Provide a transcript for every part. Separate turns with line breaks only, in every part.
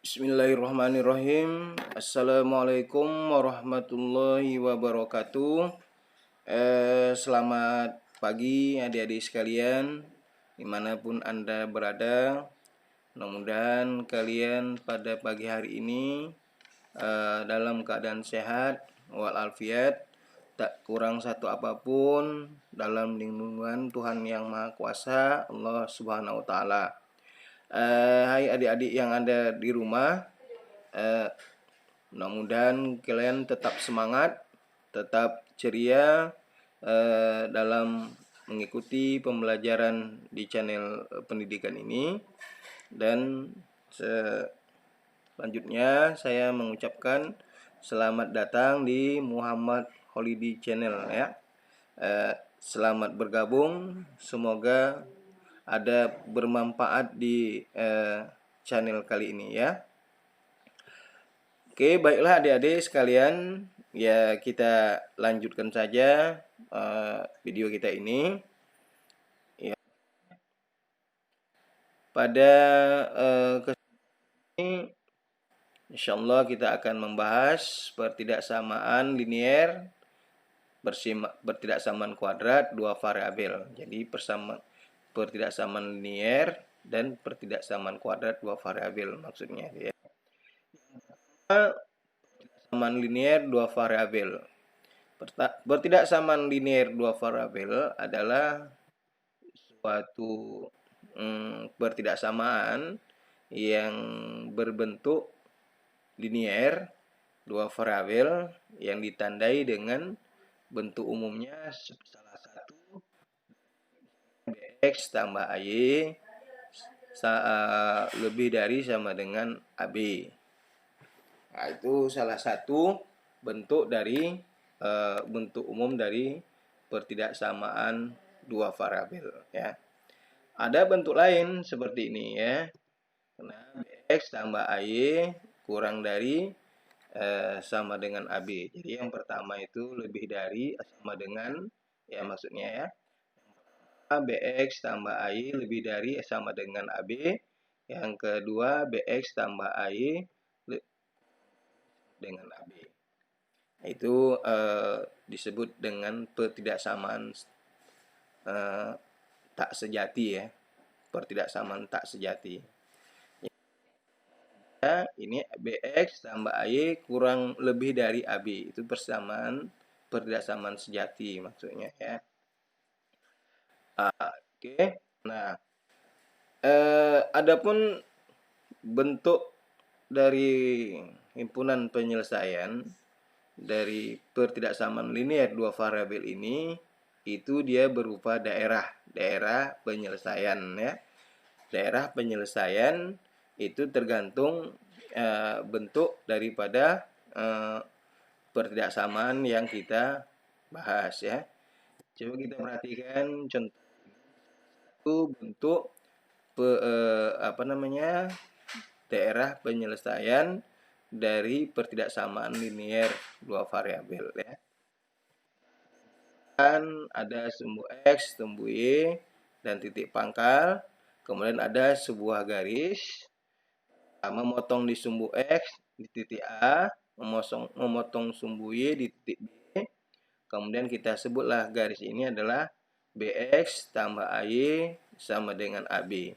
Bismillahirrahmanirrahim. Assalamualaikum warahmatullahi wabarakatuh. Selamat pagi adik-adik sekalian, dimanapun Anda berada. Mudah-mudahan kalian pada pagi hari ini dalam keadaan sehat walafiat, tak kurang satu apapun, dalam lindungan Tuhan Yang Maha Kuasa, Allah Subhanahu wa Ta'ala. Hai adik-adik yang ada di rumah, mudah-mudahan kalian tetap semangat, tetap ceria dalam mengikuti pembelajaran di channel pendidikan ini. Dan selanjutnya saya mengucapkan selamat datang di Muhammad Holiday Channel ya. Selamat bergabung, semoga ada bermanfaat di channel kali ini ya. Oke, baiklah adik-adik sekalian, ya kita lanjutkan saja video kita ini. Ya. Pada kesempatan ini, insyaallah kita akan membahas pertidaksamaan linier, pertidaksamaan kuadrat dua variabel. Jadi pertidaksamaan linier dan pertidaksamaan kuadrat dua variabel maksudnya ya. Pertidaksamaan linier dua variabel. Pertidaksamaan linier dua variabel adalah suatu pertidaksamaan yang berbentuk linier dua variabel yang ditandai dengan bentuk umumnya salah satu bx tambah ay lebih dari sama dengan ab. Nah, itu salah satu bentuk dari bentuk umum dari pertidaksamaan dua variabel ya. Ada bentuk lain seperti ini ya. Nah, bx tambah ay kurang dari sama dengan AB. Jadi yang pertama itu lebih dari sama dengan ya maksudnya ya. Bx tambah ay lebih dari sama dengan AB. Yang kedua bx tambah ay dengan AB. Itu disebut dengan pertidaksamaan tak sejati ya. Pertidaksamaan tak sejati. Ini bx tambah ay kurang lebih dari ab, itu pertidaksamaan sejati maksudnya ya. Oke. Nah, adapun bentuk dari himpunan penyelesaian dari pertidaksamaan linier dua variabel ini, itu dia berupa daerah penyelesaian ya. Daerah penyelesaian itu tergantung bentuk daripada pertidaksamaan yang kita bahas ya. Coba kita perhatikan contoh itu bentuk daerah penyelesaian dari pertidaksamaan linier dua variabel ya. Dan ada sumbu x, sumbu y, dan titik pangkal. Kemudian ada sebuah garis memotong di sumbu X di titik A, memotong sumbu Y di titik B. Kemudian kita sebutlah garis ini adalah BX tambah AY sama dengan AB.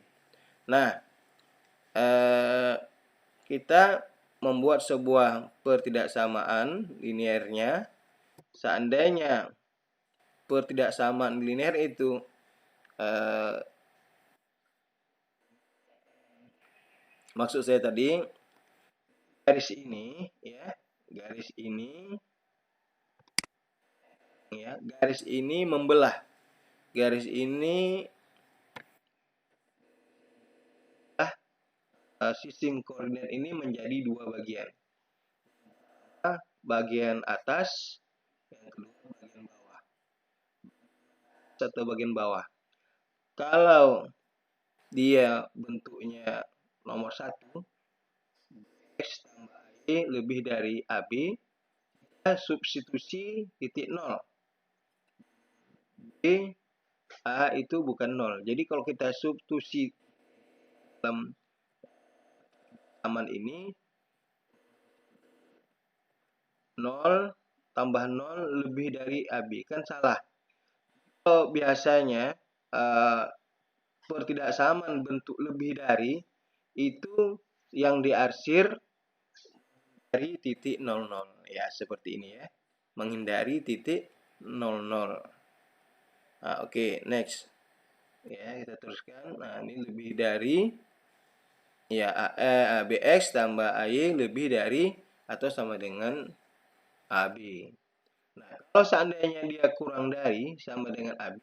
Nah, kita membuat sebuah pertidaksamaan liniernya. Seandainya pertidaksamaan linier itu maksud saya tadi garis ini ya, garis ini membelah. Garis ini sistem koordinat ini menjadi dua bagian. Bagian atas, yang kedua bagian bawah. atau bagian bawah. Kalau dia bentuknya nomor 1, X tambah Y lebih dari AB, kita substitusi titik 0. B, A itu bukan 0. Jadi kalau kita substitusi dalam halaman ini, 0 tambah 0 lebih dari AB. Kan salah. Kalau biasanya pertidaksamaan bentuk lebih dari itu yang diarsir dari titik 00. Ya, seperti ini ya. Menghindari titik 00. Nah, oke, next. Ya, kita teruskan. Nah, ini lebih dari ya BX tambah AY lebih dari atau sama dengan AB. Nah, kalau seandainya dia kurang dari sama dengan AB,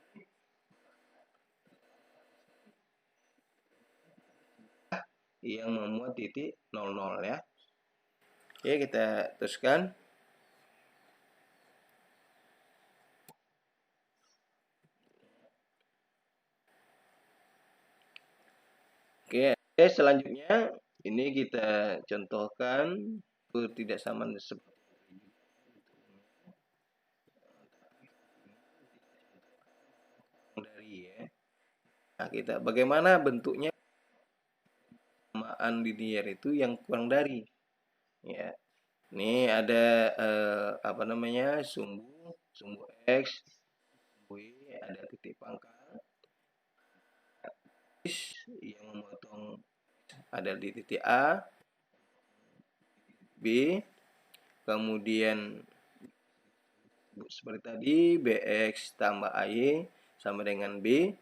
yang memuat titik 00 ya. Oke, kita teruskan. Oke, selanjutnya ini kita contohkan ketidaksamaan seperti dari ya. Nah, kita bagaimana bentuknya samaan linear itu yang kurang dari ya. Ini ada apa namanya? sumbu X, sumbu Y, ada titik pangkal yang memotong ada di titik A, B, kemudian seperti tadi BX tambah AY sama dengan B.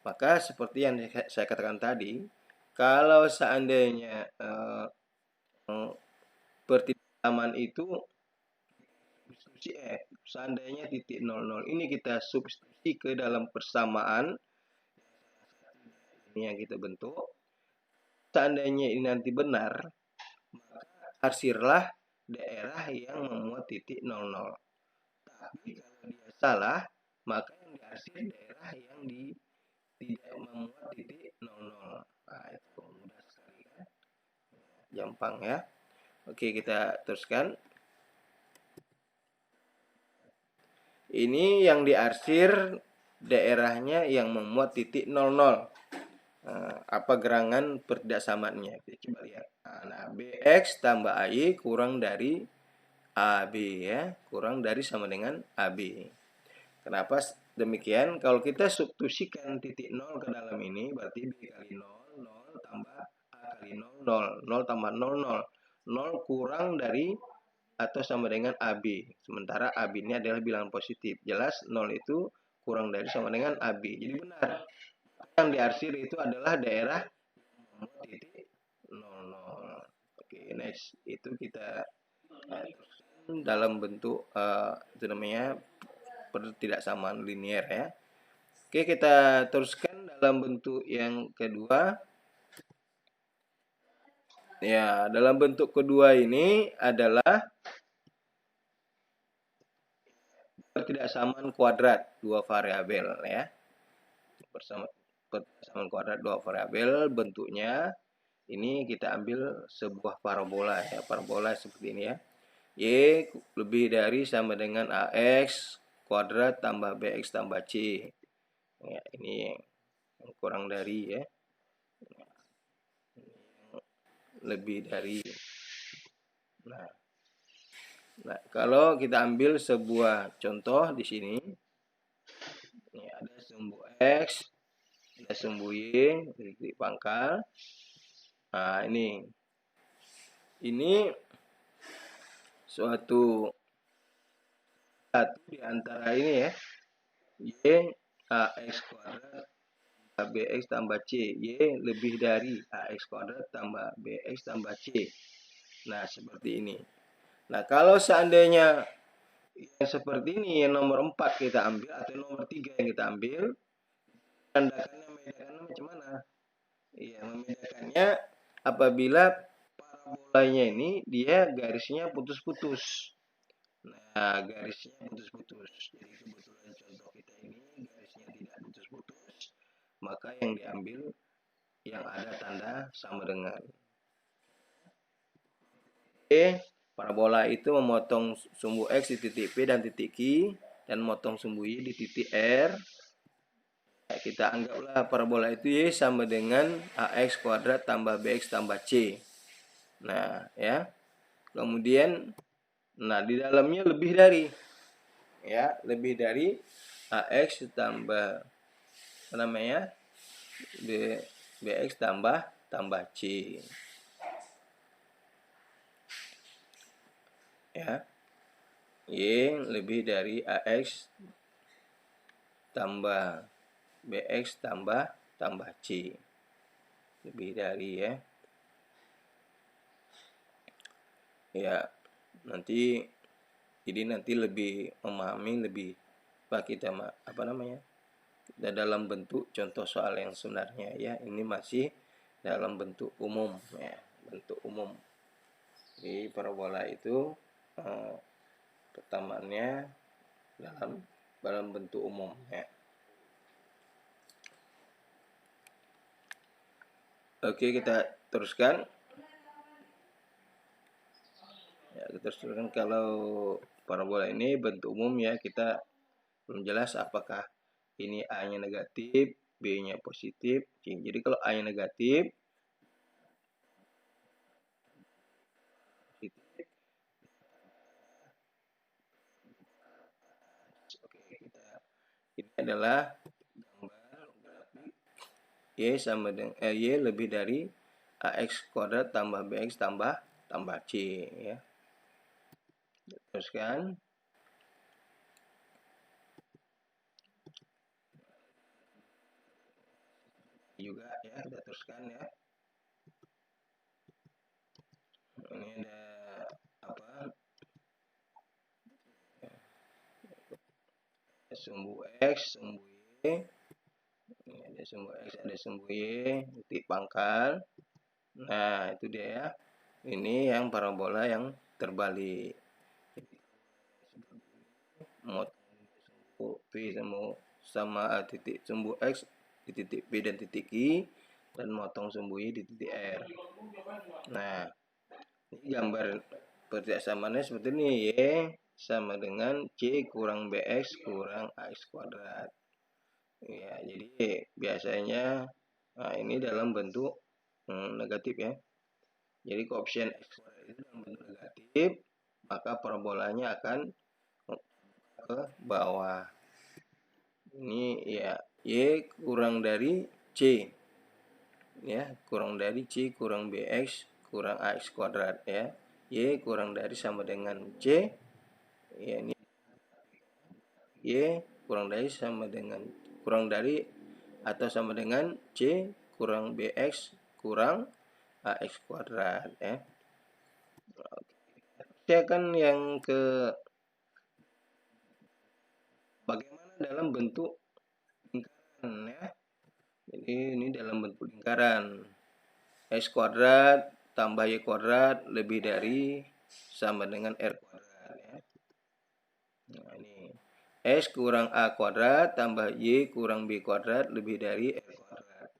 Maka seperti yang saya katakan tadi, kalau seandainya pertidaksamaan itu substitusi seandainya titik 00 ini kita substitusi ke dalam persamaan ini yang kita bentuk. Seandainya ini nanti benar, maka arsirlah daerah yang memuat titik 00. Tapi kalau dia salah, maka yang diarsir daerah yang tidak memuat titik 00. Nah, itu mudah sekali kan? Gampang ya. Oke, kita teruskan. Ini yang diarsir daerahnya yang memuat titik 00. Apa gerangan pertidaksamaannya? Kita coba lihat. Nah, BX tambah AY kurang dari AB ya, kurang dari sama dengan AB. Kenapa demikian? Kalau kita substitusikan titik 0 ke dalam ini, berarti B kali 0, 0 tambah A kali 0, 0, 0 tambah 0, 0. 0 kurang dari atau sama dengan AB. Sementara AB ini adalah bilangan positif. Jelas 0 itu kurang dari sama dengan AB. Jadi benar. Yang diarsir itu adalah daerah titik 00. Oke, next. Itu kita dalam bentuk itu namanya pertidaksamaan linear ya. Oke, kita teruskan dalam bentuk yang kedua. Ya, dalam bentuk kedua ini adalah pertidaksamaan kuadrat dua variabel ya. Pertidaksamaan kuadrat dua variabel bentuknya ini kita ambil sebuah parabola ya, parabola seperti ini ya. Y lebih dari sama dengan AX kuadrat tambah BX tambah C. Ya, ini yang kurang dari ya. Lebih dari. Nah, kalau kita ambil sebuah contoh di sini. Ini ada sumbu X, ada sumbu Y, titik pangkal. Nah, ini suatu di antara ini ya. Y AX kuadrat tambah BX tambah C. Y lebih dari AX kuadrat tambah BX tambah C. Nah, seperti ini. Nah, kalau seandainya yang seperti ini, yang nomor 4 kita ambil, atau nomor 3 yang kita ambil, membedakannya macam mana? Iya, membedakannya apabila parabolanya ini, dia garisnya putus-putus. Nah, garisnya putus-putus. Jadi kebetulan contoh kita ini X-nya tidak putus-putus, maka yang diambil yang ada tanda sama dengan. Parabola itu memotong sumbu X di titik P dan titik Q dan memotong sumbu Y di titik R. Kita anggaplah parabola itu Y sama dengan AX kuadrat tambah BX tambah C. Nah, ya. Kemudian, nah di dalamnya lebih dari, ya, lebih dari AX tambah apa namanya, BX tambah C. Ya, Y lebih dari AX tambah BX tambah C. Lebih dari, ya. Ya, nanti jadi nanti lebih memahami lebih kita apa namanya, dalam bentuk contoh soal yang sebenarnya, ya. Ini masih dalam bentuk umum, ya, bentuk umum. Di parabola itu pertamaannya dalam bentuk umum, ya. Oke, kita teruskan. Ya, kita teruskan. Kalau parabola ini bentuk umum, ya, kita belum jelas apakah ini A-nya negatif, B-nya positif, C. Jadi kalau A-nya negatif, ini adalah gambar grafik Y sama dengan Y lebih dari AX kuadrat tambah BX tambah C, ya. Teruskan. Juga, ya, kita teruskan, ya. Ini ada apa? Sumbu X, sumbu Y. Ini ada sumbu X, ada sumbu Y, titik pangkal. Nah, itu dia, ya. Ini yang parabola yang terbalik. Sumbu P sama titik sumbu X di titik P dan titik Q, dan motong sumbu Y di titik R. Nah, ini gambar persamaan seperti ini, Y sama dengan C kurang BX kurang AX kuadrat. Ya, jadi biasanya ini dalam bentuk negatif, ya. Jadi koefisien X kuadrat itu dalam bentuk negatif, maka parabolanya akan ke bawah. Ini, ya, Y kurang dari C, ya, kurang dari C kurang BX kurang AX kuadrat, ya. Y kurang dari sama dengan C, ya, ini Y kurang dari sama dengan atau sama dengan C kurang BX kurang AX kuadrat, ya. Saya akan yang ke bagaimana dalam bentuk lingkaran, ya. Jadi ini dalam bentuk lingkaran. X kuadrat tambah Y kuadrat lebih dari sama dengan R kuadrat, ya. Nah, ini X kurang A kuadrat tambah Y kurang B kuadrat lebih dari R kuadrat.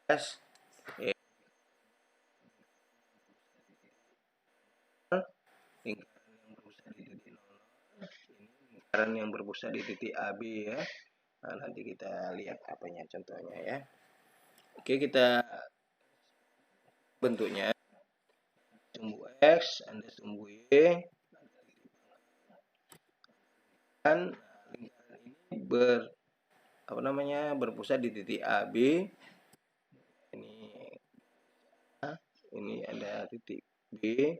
S, ya, lingkaran yang berpusat di titik AB, ya. Nah, nanti kita lihat apanya contohnya, ya. Oke, kita bentuknya sumbu X, ada sumbu Y, dan lingkaran ini berpusat di titik AB. Ini ada titik B.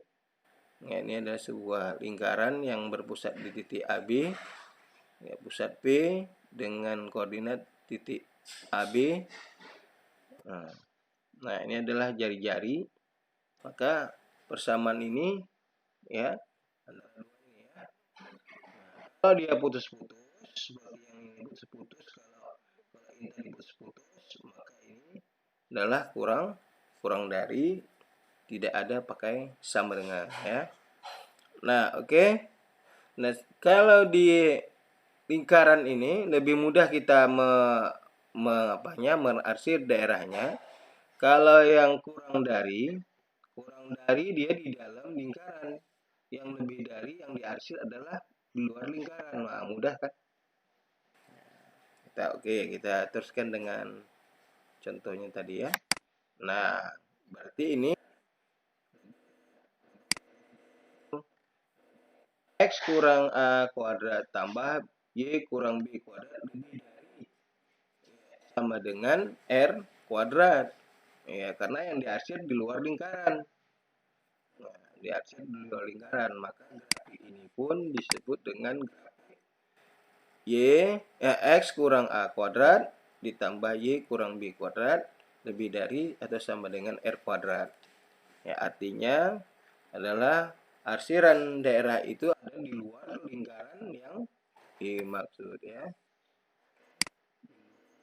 Nah, ini adalah sebuah lingkaran yang berpusat di titik AB, ya, pusat P dengan koordinat titik AB. Nah, ini adalah jari-jari. Maka persamaan ini, ya, kalau dia putus-putus, seperti yang ini putus-putus, kalau ini tadi putus-putus, maka ini adalah kurang dari, tidak ada pakai sama dengan, ya. Nah, oke. Nah, kalau di lingkaran ini lebih mudah kita menarsir daerahnya. Kalau yang kurang dari dia di dalam lingkaran. Yang lebih dari yang diarsir adalah di luar lingkaran. Nah, mudah kan? Kita teruskan dengan contohnya tadi ya. Nah, berarti ini X kurang A kuadrat tambah Y kurang B kuadrat lebih dari sama dengan R kuadrat. Ya, karena yang diarsir di luar lingkaran. Nah, diarsir di luar lingkaran, maka grafik ini pun disebut dengan grafik X kurang A kuadrat ditambah Y kurang B kuadrat lebih dari atau sama dengan R kuadrat. Ya, artinya adalah arsiran daerah itu ada di luar lingkaran yang dimaksud ya.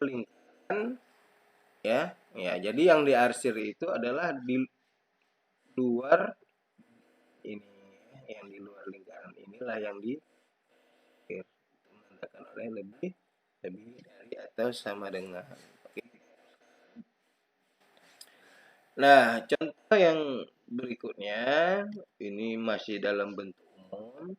Lingkaran ya. Ya, jadi yang diarsir itu adalah di luar ini yang di luar lingkaran inilah yang menandakan oleh lebih dari atau sama dengan. Oke. Nah, contoh yang berikutnya ini masih dalam bentuk umum.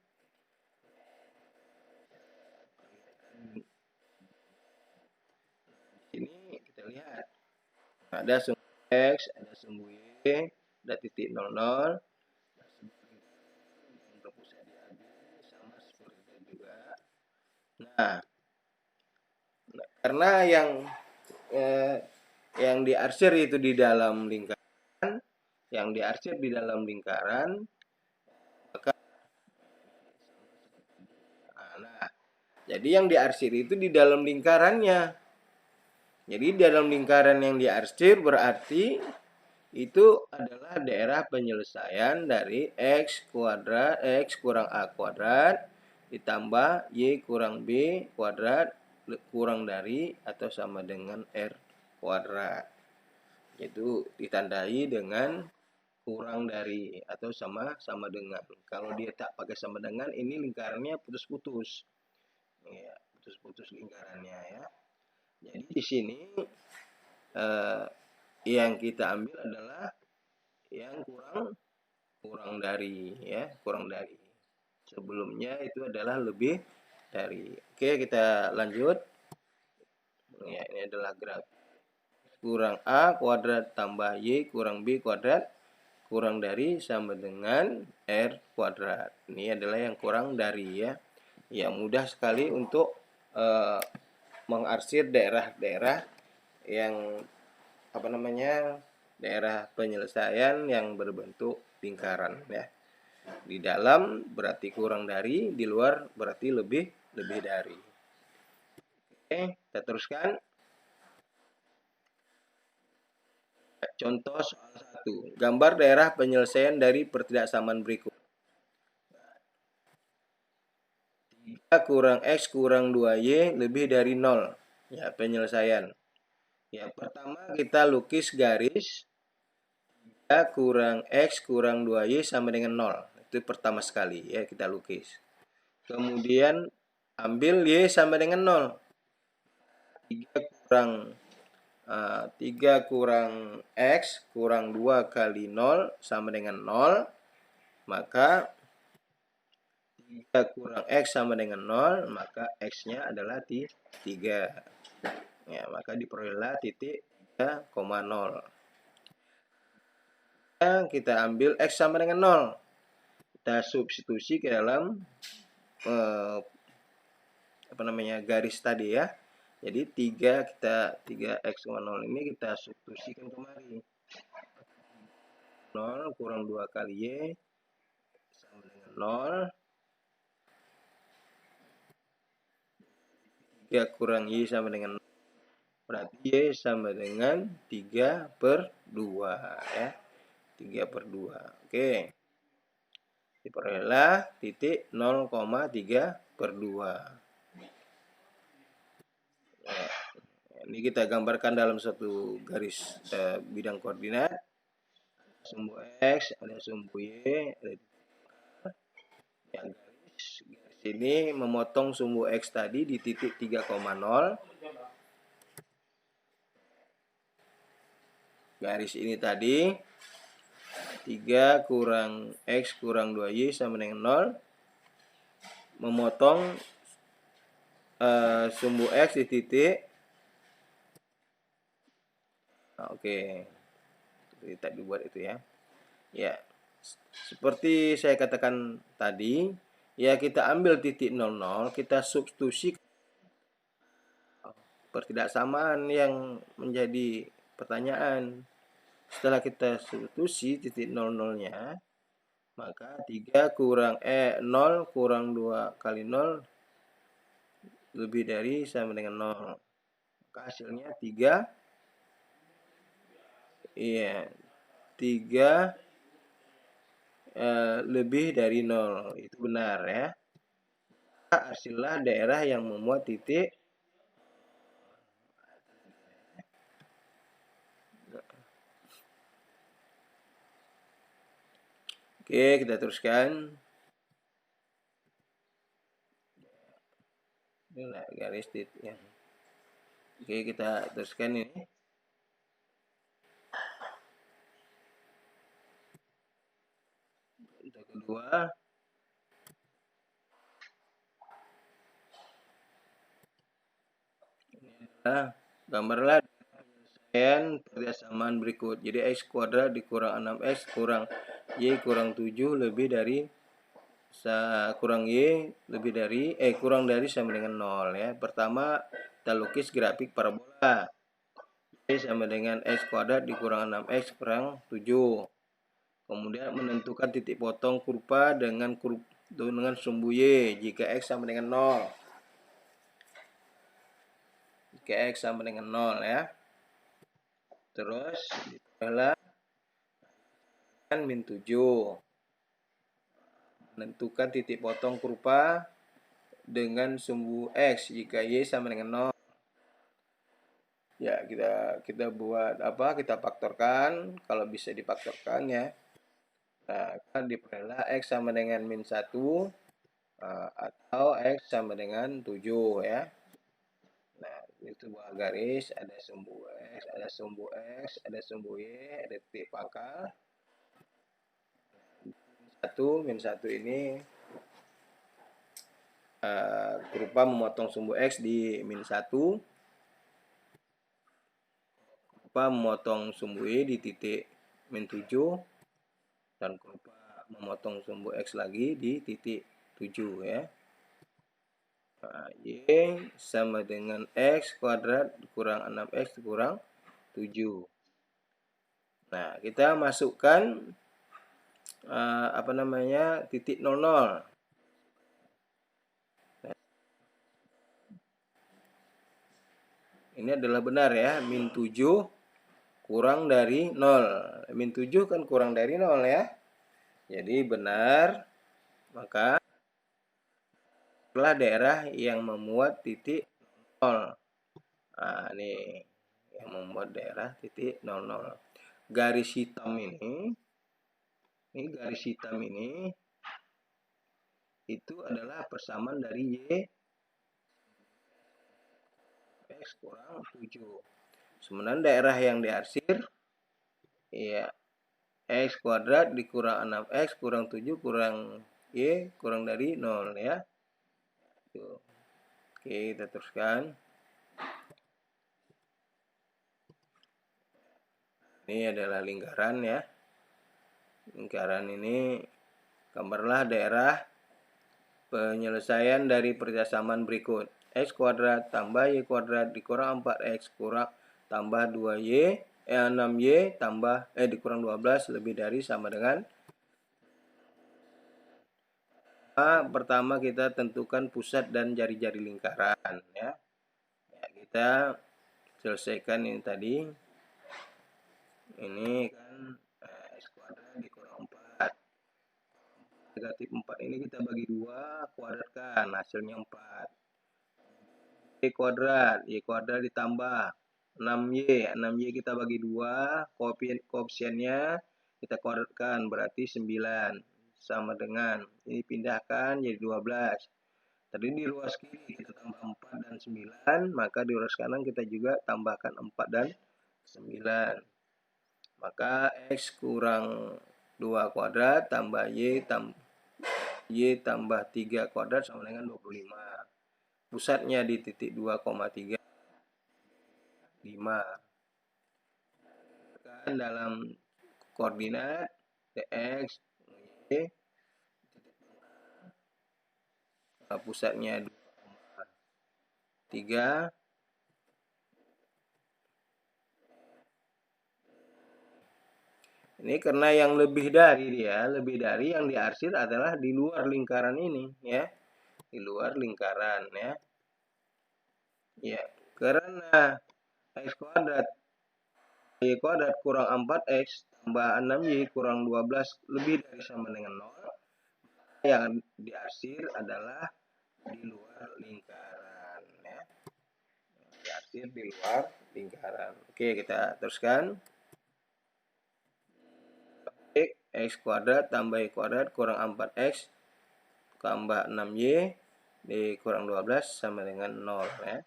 Ini kita lihat ada sumbu X, ada sumbu Y, ada titik 00, terpusat di AB sama seperti itu juga. Nah, karena yang diarsir itu di dalam lingkaran, maka nah, jadi yang diarsir itu di dalam lingkarannya. Jadi di dalam lingkaran yang diarsir berarti itu adalah daerah penyelesaian dari X kuadrat, X kurang A kuadrat ditambah Y kurang B kuadrat kurang dari atau sama dengan R kuadrat. Itu ditandai dengan kurang dari atau sama dengan. Kalau dia tak pakai sama dengan, ini lingkarannya putus-putus. Ya, putus-putus lingkarannya ya. Jadi di sini yang kita ambil adalah yang kurang dari ya, kurang dari. Sebelumnya itu adalah lebih dari. Oke, kita lanjut. Ya, ini adalah grafik kurang A kuadrat tambah Y kurang B kuadrat kurang dari sama dengan R kuadrat. Ini adalah yang kurang dari ya. Ya, mudah sekali untuk mengarsir daerah-daerah yang daerah penyelesaian yang berbentuk lingkaran ya. Di dalam berarti kurang dari, di luar berarti lebih dari. Oke, kita teruskan. Contoh soal 1. Gambar daerah penyelesaian dari pertidaksamaan berikut. 3 kurang X kurang 2Y lebih dari 0. Ya, penyelesaian. Yang pertama kita lukis garis 3 kurang X kurang 2Y sama dengan 0. Itu pertama sekali ya kita lukis. Kemudian ambil Y sama dengan 0. 3 kurang X kurang 2 kali 0 sama dengan 0. Maka 3 kurang X sama dengan 0. Maka X-nya adalah 3. Ya, maka diperolehlah titik 3,0. Kita ambil X sama dengan 0. Kita substitusi ke dalam garis tadi ya. Jadi 3x,0 ini kita substitusikan kemari. 0 kurang 2 kali Y sama dengan 0. 3 kurang Y sama dengan 0. Berarti Y sama dengan 3/2 ya. 3/2. Oke. Diperolehlah titik 0,3/2. Ini kita gambarkan dalam satu garis bidang koordinat. Sumbu X, ada sumbu Y, ada garis Ini memotong sumbu X tadi di titik 3,0. Garis ini tadi 3 kurang X kurang 2Y sama dengan 0. Memotong sumbu X di titik. Oke. Kita dibuat itu ya. Ya. Seperti saya katakan tadi, ya kita ambil titik 00, kita substitusi pertidaksamaan yang menjadi pertanyaan. Setelah kita substitusi titik 00-nya, maka 3 kurang 0 kurang 2 kali 0 lebih dari sama dengan 0. Maka hasilnya 3. Iya. 3 lebih dari 0. Itu benar ya. Arsilah daerah yang memuat titik. Oke, kita teruskan. Ini garis titik ya. Oke, kita teruskan ini. Untuk kedua, ini adalah gambarlah penyelesaian persamaan berikut. Jadi X kuadrat dikurang 6X kurang Y kurang 7 lebih dari kurang Y lebih dari kurang dari sama dengan 0 ya. Pertama, kita lukis grafik parabola. Y sama dengan X kuadrat dikurang 6X kurang 7. Kemudian menentukan titik potong kurva dengan sumbu Y jika X sama dengan 0. Jika X sama dengan 0 ya. Terus adalah min 7. Menentukan titik potong kurva dengan sumbu X jika Y sama dengan 0. Ya, kita buat apa? Kita faktorkan kalau bisa difaktorkan ya. Nah, kan diperoleh X sama dengan min 1 atau X sama dengan 7 ya. Nah, itu buah garis, ada sumbu X, ada sumbu X, ada sumbu Y, ada titik pangkal. Min 1 ini berupa memotong sumbu X di min 1, berupa memotong sumbu Y di titik min 7, dan berupa memotong sumbu X lagi di titik 7 ya. Nah, Y sama dengan X kuadrat kurang 6X kurang 7. Nah, kita masukkan titik 00. Nah, ini adalah benar ya, min 7 kurang dari 0. Min 7 kan kurang dari 0 ya. Jadi benar, maka adalah daerah yang memuat titik 0. Nah, ini yang membuat daerah titik 00. Garis hitam ini garis hitam ini itu adalah persamaan dari Y X kurang 7. Sebenarnya daerah yang diarsir ya X kuadrat dikurang 6X kurang 7 kurang Y kurang dari 0 ya. Tuh. Oke, kita teruskan. Ini adalah lingkaran ya. Lingkaran ini gambarlah daerah penyelesaian dari persamaan berikut. X kuadrat tambah Y kuadrat dikurang 4X kurang tambah 2Y 6Y tambah dikurang 12 lebih dari sama dengan pertama kita tentukan pusat dan jari-jari lingkaran ya. Kita selesaikan ini tadi. Ini kan X kuadrat dikurang 4. Negatif 4 ini kita bagi 2, kuadratkan, hasilnya 4. Y kuadrat ditambah 6Y. 6Y kita bagi 2, koefisiennya kita kuadratkan, berarti 9. Sama dengan, ini pindahkan jadi 12. Tadi di ruas kiri kita tambah 4 dan 9, maka di ruas kanan kita juga tambahkan 4 dan 9. Maka X kurang 2 kuadrat tambah Y tambah 3 kuadrat sama dengan 25. Pusatnya di titik 2,35. Dalam koordinat dx y, pusatnya 2,3. Ini karena yang lebih dari yang diarsir adalah di luar lingkaran ini ya, di luar lingkaran ya. Ya, karena x kuadrat y kuadrat kurang 4x tambah 6y kurang 12 lebih dari sama dengan 0. Yang diarsir adalah di luar lingkaran ya. Diarsir di luar lingkaran. Oke, kita teruskan. X kuadrat tambah Y kuadrat kurang 4x tambah 6y dikurang 12 sama dengan 0 ya.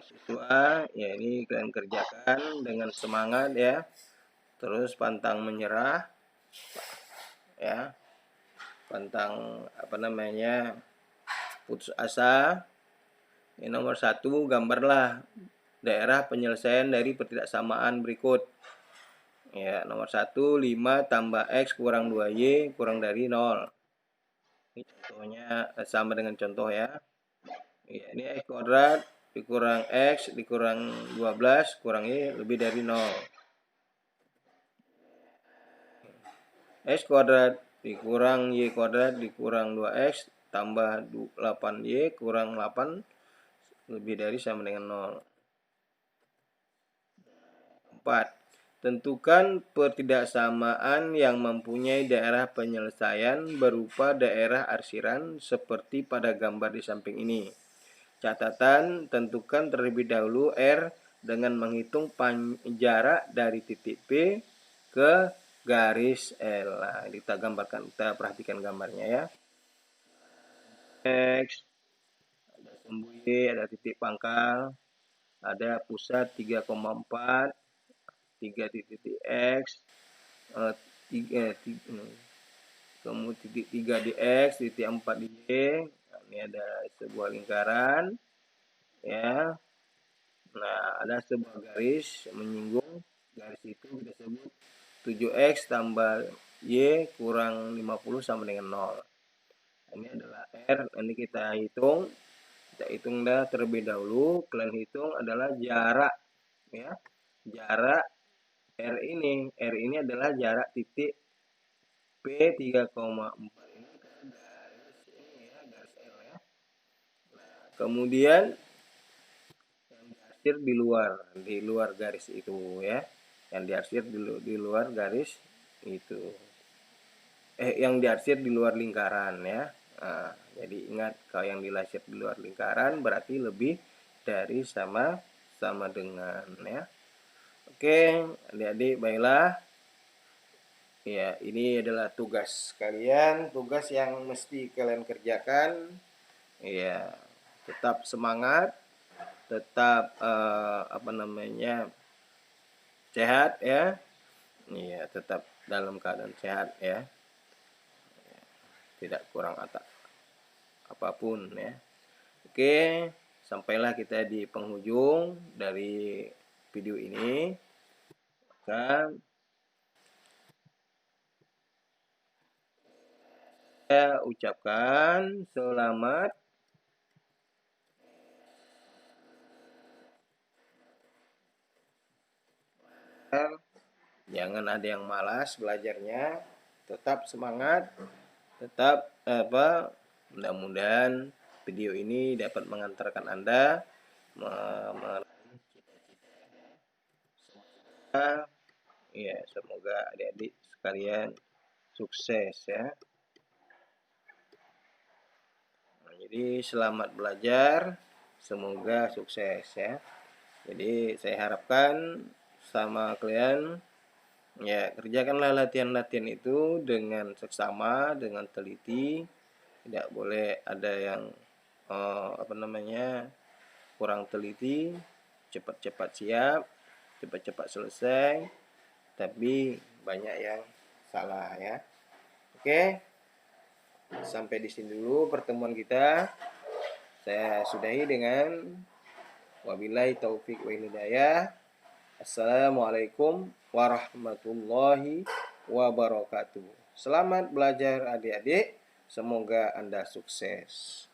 Siswa, ya ini kalian kerjakan dengan semangat ya. Terus pantang menyerah ya. Pantang putus asa. Ini nomor 1, gambarlah daerah penyelesaian dari pertidaksamaan berikut. Ya, nomor 1, 5 tambah X kurang 2Y kurang dari 0. Ini contohnya sama dengan contoh ya. Ya, ini X kuadrat dikurang X dikurang 12 kurang Y lebih dari 0. X kuadrat dikurang Y kuadrat dikurang 2X tambah 8Y kurang 8 lebih dari sama dengan 0. 4. Tentukan pertidaksamaan yang mempunyai daerah penyelesaian berupa daerah arsiran seperti pada gambar di samping ini. Catatan, tentukan terlebih dahulu R dengan menghitung jarak dari titik P ke garis L. Nah, kita perhatikan gambarnya ya. X, ada sumbu Y, ada titik pangkal, ada pusat 3,4, 3 titik X, 3, kemudian titik 3 di X, titik 4 di Y. Nah, ini ada sebuah lingkaran ya. Nah, ada sebuah garis menyinggung, garis itu kita sebut 7X tambah Y kurang 50 sama dengan 0. Ini adalah R, nanti kita hitung dah terlebih dahulu. Kalian hitung adalah jarak ya, jarak R ini adalah jarak titik P 3,4 ini ke garis ini ya, garis L ya. Nah, kemudian yang diarsir di luar garis itu ya, yang diarsir di luar garis itu, yang diarsir di luar lingkaran ya. Nah, jadi ingat, kalau yang dilansir di luar lingkaran berarti lebih dari sama dengan ya. Oke, adik-adik, baiklah. Ya, ini adalah tugas kalian, tugas yang mesti kalian kerjakan. Ya, tetap semangat, tetap sehat ya. Iya, tetap dalam keadaan sehat ya. Tidak kurang apapun ya. Oke, sampailah kita di penghujung dari video ini. Maka saya ucapkan selamat jangan ada yang malas belajarnya, tetap semangat, tetap mudah-mudahan video ini dapat mengantarkan Anda meraih cita-cita. Ya, semoga adik-adik sekalian sukses ya. Nah, jadi selamat belajar, semoga sukses ya. Jadi saya harapkan sama kalian Ya, kerjakanlah latihan-latihan itu dengan seksama, dengan teliti. Tidak boleh ada yang kurang teliti, cepat-cepat siap, cepat-cepat selesai, tapi banyak yang salah ya. Oke, sampai di sini dulu pertemuan kita. Saya sudahi dengan wabillahi taufik wa hidayah. Assalamualaikum warahmatullahi wabarakatuh. Selamat belajar adik-adik. Semoga Anda sukses.